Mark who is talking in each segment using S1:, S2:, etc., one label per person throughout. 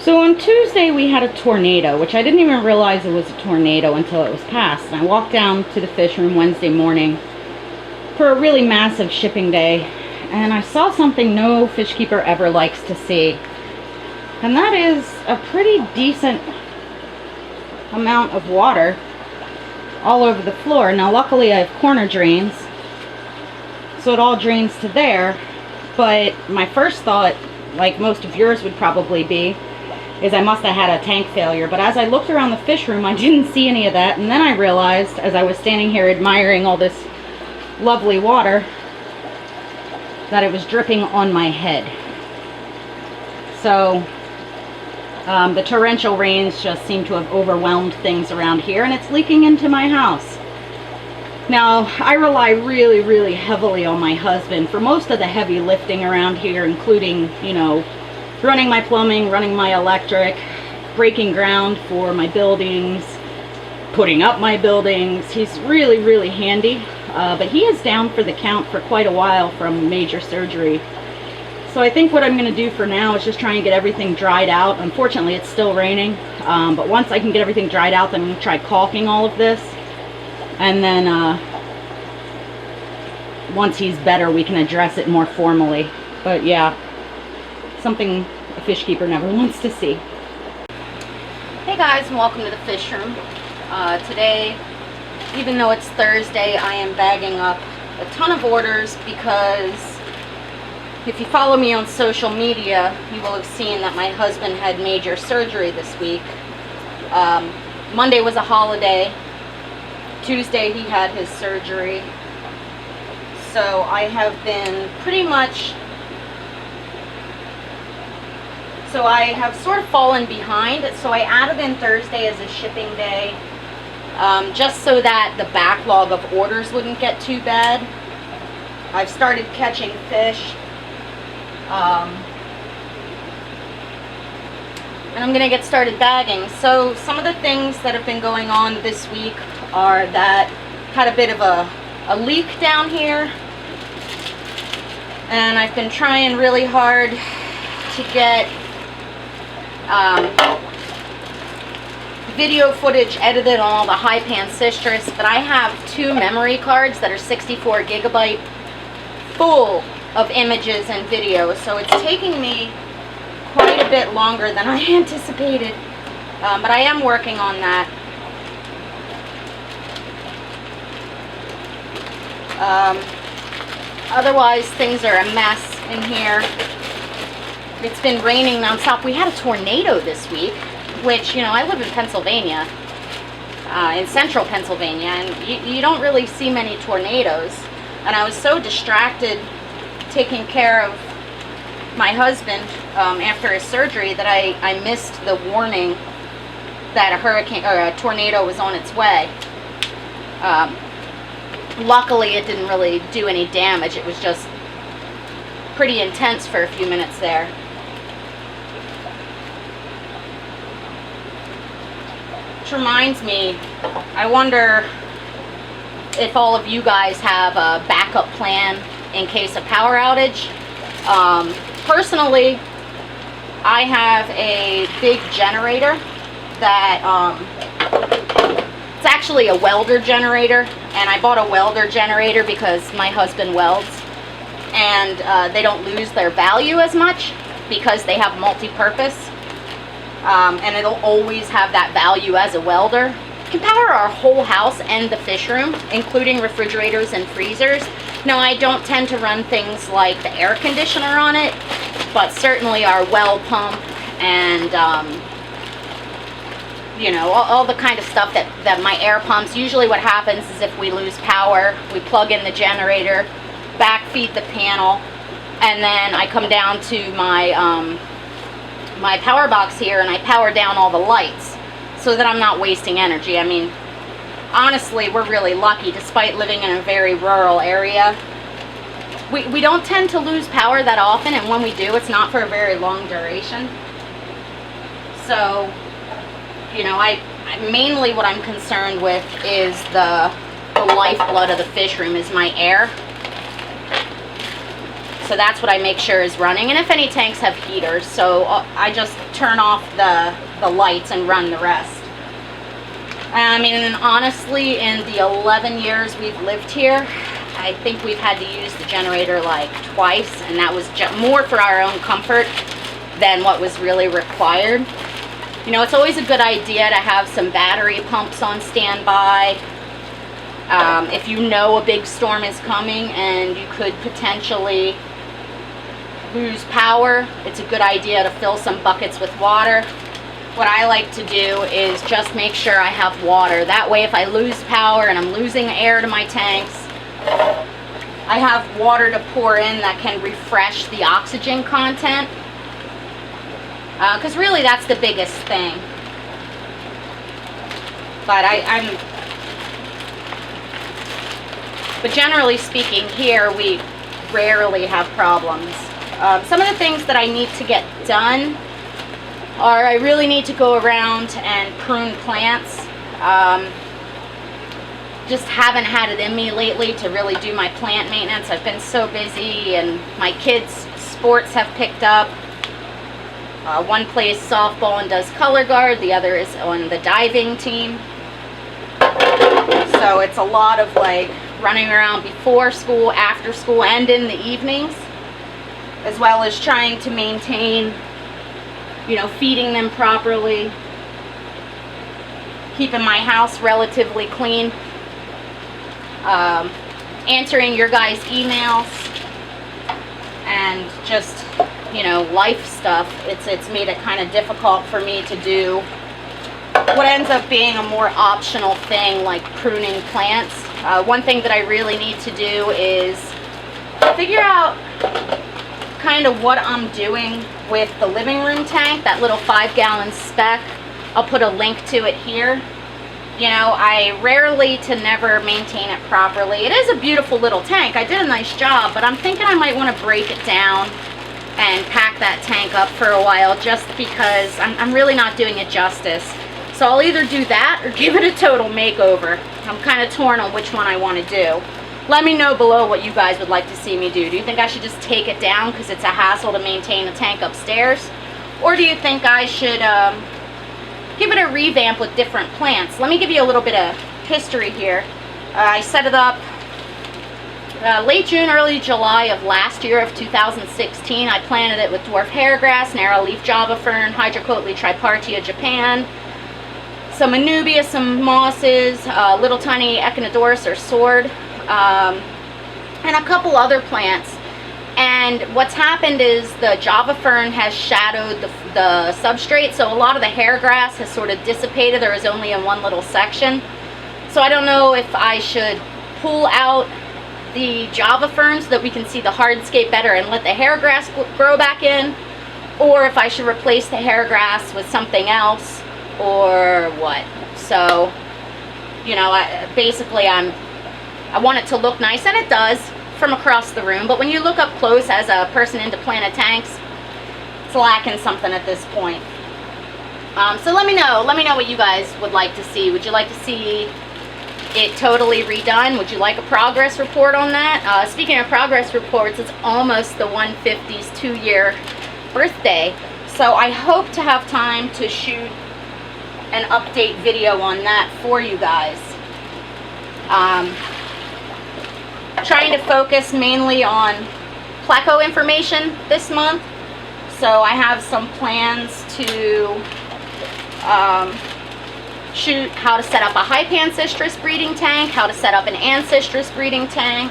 S1: So on Tuesday we had a tornado, which I didn't even realize it was a tornado until it was past. And I walked down to the fish room Wednesday morning for a really massive shipping day, and I saw something no fish keeper ever likes to see. And that is a pretty decent amount of water all over the floor. Now luckily I have corner drains, so it all drains to there. But my first thought, like most of yours would probably be, is I must have had a tank failure. But as I looked around the fish room, I didn't see any of that. And then I realized, as I was standing here admiring all this lovely water, that it was dripping on my head. So the torrential rains just seem to have overwhelmed things around here, and it's leaking into my house. Now, I rely really, really heavily on my husband for most of the heavy lifting around here, including, you know, running my plumbing, running my electric, breaking ground for my buildings, putting up my buildings. He's really, really handy, but he is down for the count for quite a while from major surgery. So I think what I'm going to do for now is just try and get everything dried out. Unfortunately, it's still raining, but once I can get everything dried out, then I'm going to try caulking all of this. And then once he's better, we can address it more formally. But yeah, something a fish keeper never wants to see. Hey guys, and welcome to the fish room. Today, even though it's Thursday, I am bagging up a ton of orders because if you follow me on social media, you will have seen that my husband had major surgery this week. Monday was a holiday. Tuesday he had his surgery. So I have been pretty much, so I have sort of fallen behind. So I added in Thursday as a shipping day, just so that the backlog of orders wouldn't get too bad. I've started catching fish. And I'm gonna get started bagging. So some of the things that have been going on this week are that had a bit of a leak down here, and I've been trying really hard to get video footage edited on all the high pan citrus, but I have two memory cards that are 64 gigabyte full of images and videos, so it's taking me quite a bit longer than I anticipated, but I am working on that. Otherwise, things are a mess in here. It's been raining nonstop. We had a tornado this week, which, you know, I live in Pennsylvania, in central Pennsylvania, and you don't really see many tornadoes. And I was so distracted taking care of my husband after his surgery that I missed the warning that a hurricane or a tornado was on its way. Luckily, it didn't really do any damage. It was just pretty intense for a few minutes there. Which reminds me, I wonder if all of you guys have a backup plan in case of power outage. Personally, I have a big generator that it's actually a welder generator, and I bought a welder generator because my husband welds, and they don't lose their value as much because they have multi-purpose, and it'll always have that value as a welder. It can power our whole house and the fish room, including refrigerators and freezers. Now, I don't tend to run things like the air conditioner on it, but certainly our well pump and you know, all the kind of stuff that my air pumps. Usually what happens is if we lose power, we plug in the generator, backfeed the panel, and then I come down to my my power box here and I power down all the lights so that I'm not wasting energy. I mean, honestly, we're really lucky. Despite living in a very rural area, we don't tend to lose power that often, and when we do, it's not for a very long duration. So, you know, I mainly what I'm concerned with is the lifeblood of the fish room is my air. So that's what I make sure is running. And if any tanks have heaters, so I just turn off the lights and run the rest. I mean, and honestly, in the 11 years we've lived here, I think we've had to use the generator like twice, and that was more for our own comfort than what was really required. You know, it's always a good idea to have some battery pumps on standby. If you know a big storm is coming and you could potentially lose power, it's a good idea to fill some buckets with water. What I like to do is just make sure I have water. That way, if I lose power and I'm losing air to my tanks, I have water to pour in that can refresh the oxygen content. Because really, that's the biggest thing. But but generally speaking, here we rarely have problems. Some of the things that I need to get done are I really need to go around and prune plants. Just haven't had it in me lately to really do my plant maintenance. I've been so busy, and my kids' sports have picked up. One plays softball and does color guard, the other is on the diving team. So it's a lot of like running around before school, after school, and in the evenings, as well as trying to maintain, you know, feeding them properly, keeping my house relatively clean, answering your guys' emails, and just, you know, life stuff. It's made it kind of difficult for me to do what ends up being a more optional thing like pruning plants. One thing that I really need to do is figure out kind of what I'm doing with the living room tank, that little 5-gallon spec. I'll put a link to it here. You know, I rarely to never maintain it properly. It is a beautiful little tank. I did a nice job, but I'm thinking I might want to break it down and pack that tank up for a while, just because I'm really not doing it justice. So I'll either do that or give it a total makeover. I'm kind of torn on which one I want to do. Let me know below what you guys would like to see me do. Do you think I should just take it down because it's a hassle to maintain a tank upstairs? Or do you think I should give it a revamp with different plants? Let me give you a little bit of history here. I set it up late June, early July of last year of 2016. I planted it with dwarf hairgrass, narrowleaf java fern, hydrocotyledon tripartia Japan, some Anubia, some mosses, little tiny echinodorus or sword, and a couple other plants. And what's happened is the java fern has shadowed the substrate, so a lot of the hair grass has sort of dissipated. There is only in one little section. So I don't know if I should pull out the java fern so that we can see the hardscape better and let the hair grass grow back in, or if I should replace the hair grass with something else, or what. So, you know, basically I want it to look nice, and it does from across the room, but when you look up close as a person into planted tanks, it's lacking something at this point. So let me know what you guys would like to see. Would you like to see it totally redone? Would you like a progress report on that? Speaking of progress reports, it's almost the 150's 2-year birthday, so I hope to have time to shoot an update video on that for you guys. Trying to focus mainly on Pleco information this month, so I have some plans to shoot how to set up a Hypancistrus breeding tank, how to set up an Ancistrus breeding tank,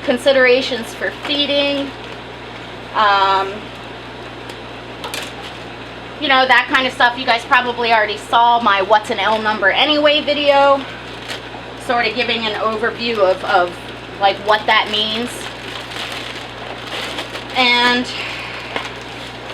S1: considerations for feeding, you know, that kind of stuff. You guys probably already saw my What's an L Number Anyway video, sort of giving an overview of like what that means. And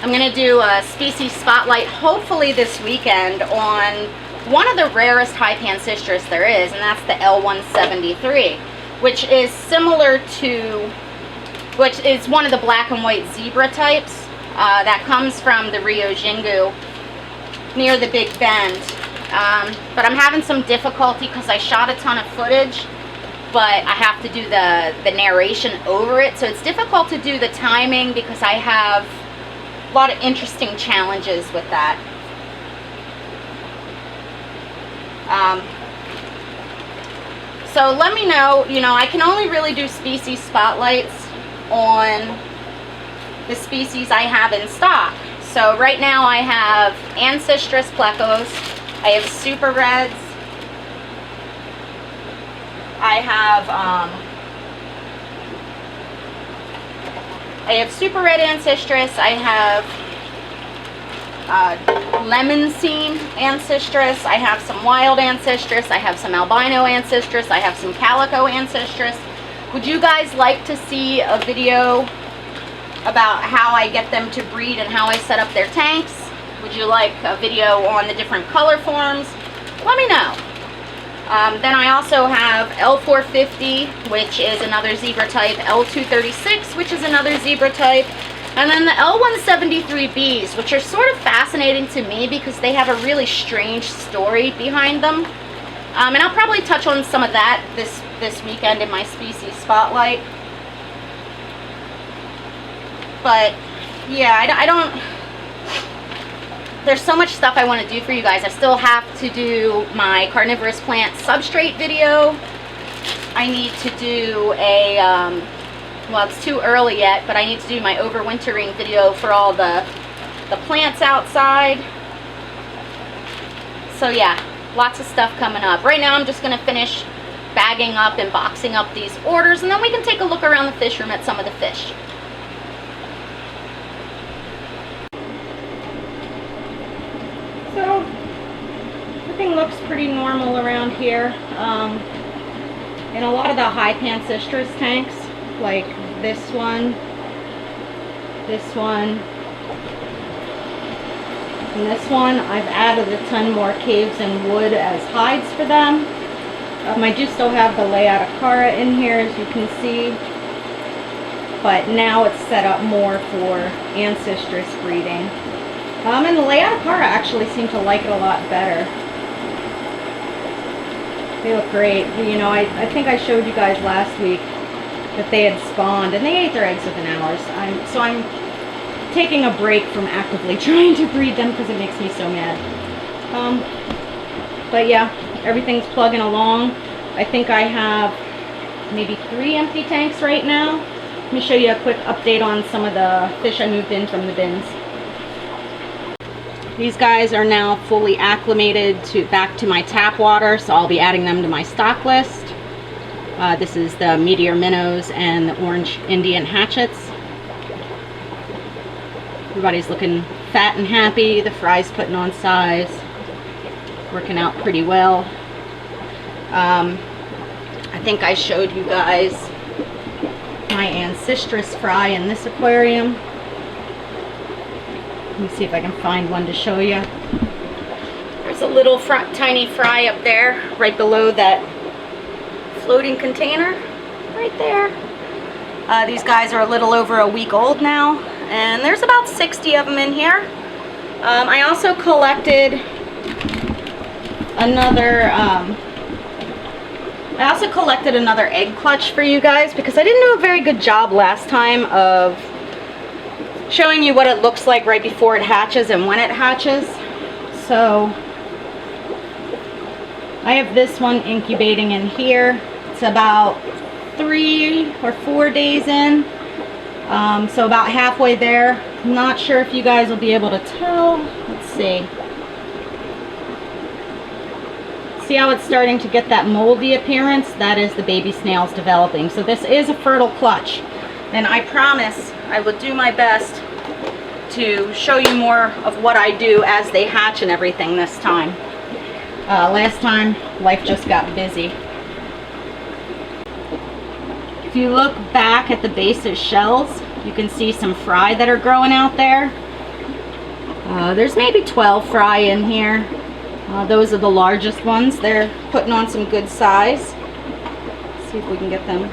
S1: I'm going to do a species spotlight hopefully this weekend on one of the rarest Hypancistrus there is, and that's the L173, which is similar to, which is one of the black and white zebra types that comes from the Rio Xingu near the Big Bend. But I'm having some difficulty because I shot a ton of footage but I have to do the narration over it, so it's difficult to do the timing because I have a lot of interesting challenges with that. So let me know, I can only really do species spotlights on the species I have in stock. So right now I have Ancistrus plecos, I have super reds, I have super red Ancistrus, I have lemon seam Ancistrus, I have some wild Ancistrus, I have some albino Ancistrus, I have some calico Ancistrus. Would you guys like to see a video about how I get them to breed and how I set up their tanks? Would you like a video on the different color forms? Let me know. Then I also have L450, which is another zebra type, L236, which is another zebra type, and then the L173Bs, which are sort of fascinating to me because they have a really strange story behind them. And I'll probably touch on some of that this weekend in my species spotlight. But yeah, I don't, there's so much stuff I want to do for you guys. I still have to do my carnivorous plant substrate video. I need to do a, well, it's too early yet, but I need to do my overwintering video for all the plants outside. So yeah, lots of stuff coming up. Right now I'm just going to finish bagging up and boxing up these orders, and then we can take a look around the fish room at some of the fish. So everything looks pretty normal around here. In a lot of the high Pancistrus tanks, like this one, and this one, I've added a ton more caves and wood as hides for them. I do still have the Leioticara in here, as you can see, but now it's set up more for Ancistrus breeding. And the Leioticara actually seem to like it a lot better. They look great. I think I showed you guys last week that they had spawned, and they ate their eggs within hours. So I'm taking a break from actively trying to breed them because it makes me so mad. But yeah, everything's plugging along. I think I have maybe 3 empty tanks right now. Let me show you a quick update on some of the fish I moved in from the bins. These guys are now fully acclimated back to my tap water, so I'll be adding them to my stock list. This is the Meteor Minnows and the Orange Indian Hatchets. Everybody's looking fat and happy. The fry's putting on size. Working out pretty well. I think I showed you guys my Ancistrus fry in this aquarium. Let me see if I can find one to show you. There's a little tiny fry up there, right below that floating container, right there. These guys are a little over a week old now, and there's about 60 of them in here. I also collected another egg clutch for you guys because I didn't do a very good job last time of showing you what it looks like right before it hatches and when it hatches. So I have this one incubating in here. It's about 3 or 4 days in, so about halfway there. I'm not sure if you guys will be able to tell. Let's see. See how it's starting to get that moldy appearance? That is the baby snails developing. So this is a fertile clutch, and I promise I will do my best to show you more of what I do as they hatch and everything this time. Last time, life just got busy. If you look back at the base of shells, you can see some fry that are growing out there. There's maybe 12 fry in here. Those are the largest ones. They're putting on some good size. Let's see if we can get them.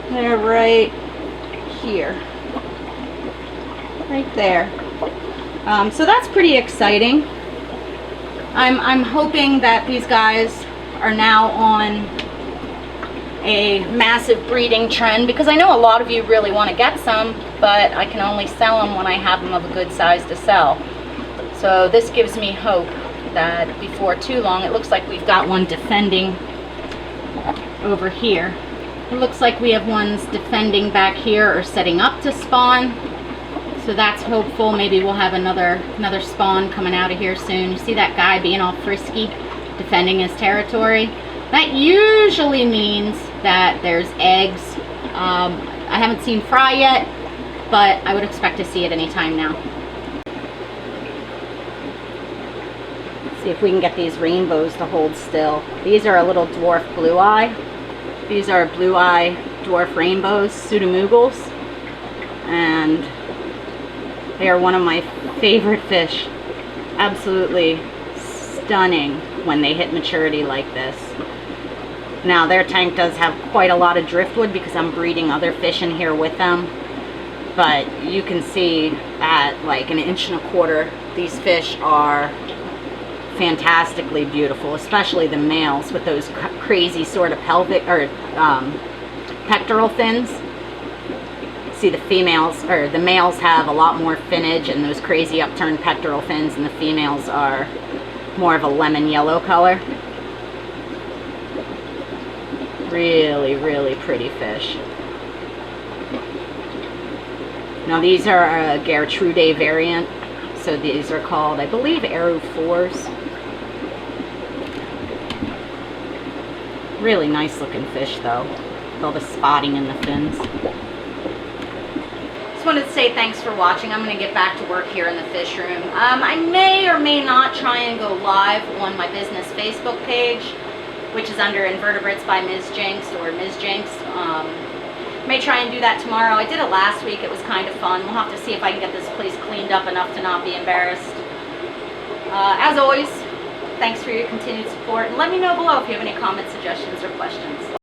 S1: They're right here. Right there. So that's pretty exciting. I'm hoping that these guys are now on a massive breeding trend, because I know a lot of you really want to get some, but I can only sell them when I have them of a good size to sell. So this gives me hope that before too long, it looks like we've got one defending over here. It looks like we have ones defending back here or setting up to spawn. So that's hopeful. Maybe we'll have another spawn coming out of here soon. You see that guy being all frisky, defending his territory? That usually means that there's eggs. I haven't seen fry yet, but I would expect to see it anytime now. See if we can get these rainbows to hold still. These are a little dwarf blue eye. These are blue eye dwarf rainbows, pseudomugals, and they are one of my favorite fish. Absolutely stunning when they hit maturity like this. Now their tank does have quite a lot of driftwood because I'm breeding other fish in here with them, but you can see at like 1.25 inches, these fish are fantastically beautiful, especially the males with those crazy sort of pelvic or pectoral fins. See, the females, or the males, have a lot more finnage and those crazy upturned pectoral fins, and the females are more of a lemon yellow color. Really, really pretty fish. Now these are a Gertrude variant, so these are called, I believe, Arrow 4s. Really nice looking fish though, with all the spotting in the fins. Just wanted to say thanks for watching. I'm going to get back to work here in the fish room. I may or may not try and go live on my business Facebook page, which is under Invertebrates by Ms. Jinx or Ms. Jinx. May try and do that tomorrow. I did it last week. It was kind of fun. We'll have to see if I can get this place cleaned up enough to not be embarrassed. As always, thanks for your continued support, and let me know below if you have any comments, suggestions, or questions.